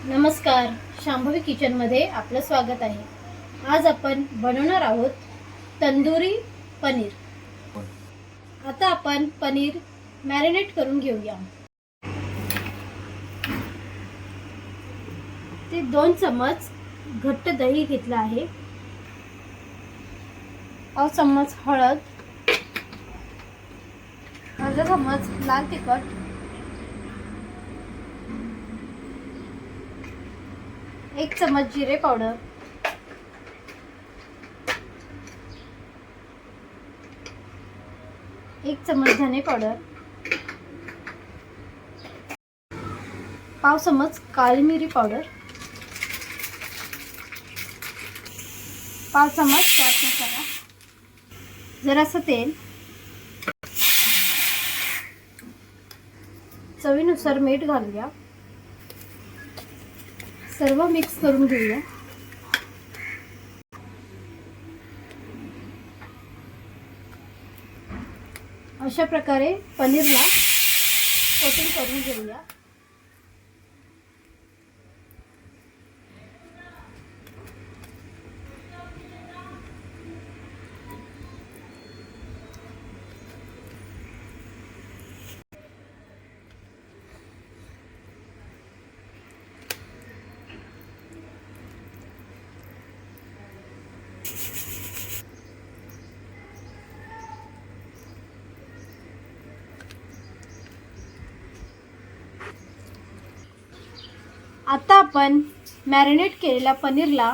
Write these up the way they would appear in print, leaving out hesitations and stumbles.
नमस्कार, शांभवी किचनमध्ये आपलं स्वागत आहे। आज आपण बनवणार आहोत तंदुरी पनीर। आता आपण पनीर मॅरिनेट करून घेऊया। ते 2 चम्मच घट्ट दही घेतलं आहे, पाव चम्मच हळद, अर्धा चम्मच लाल तिखट, 1 चम्मच जिरे पावडर, 1 चम्मच धने पावडर, पाव चम्मच काली मिरी पावडर, पाव चम्मच चाट मसाला, जरासं तेल, चवीनुसार मीठ घालूया। सर्व मिक्स करून घेऊया। अशा प्रकारे पनीरला कोटिंग करून घेऊया। आता आपण मॅरिनेट केलेल्या पनीरला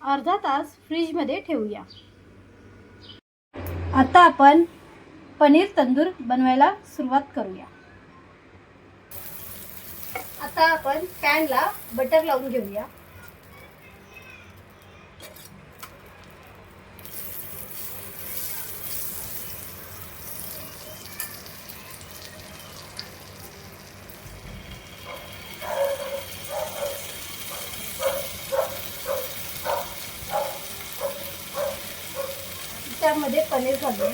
अर्धा तास फ्रीजमध्ये ठेवूया। आता आपण पनीर तंदूर बनवायला सुरुवात करूया। आता आपण पॅनला बटर लावून घेऊया। त्यामध्ये पनीर घालूया।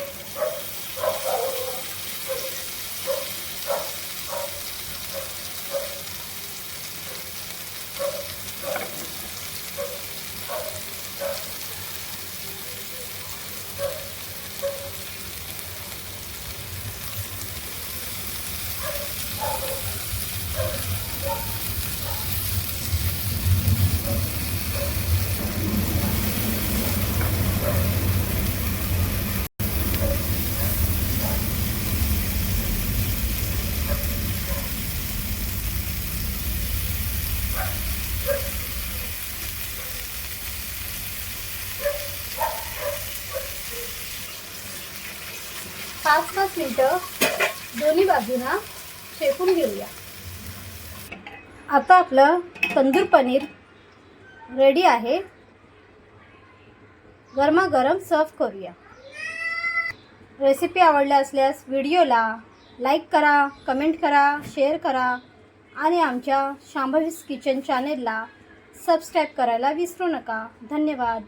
पाच मिनिटं दोन्ही बाजूना शेकून घेऊया। आता आपलं तंदूर पनीर रेडी आहे। गरमागरम सर्व करूया। रेसिपी आवडली असल्यास व्हिडिओला लाईक करा, कमेंट करा, शेअर करा आणि आमच्या शांभवीज किचन चॅनेलला सबस्क्राईब करायला विसरू नका। धन्यवाद।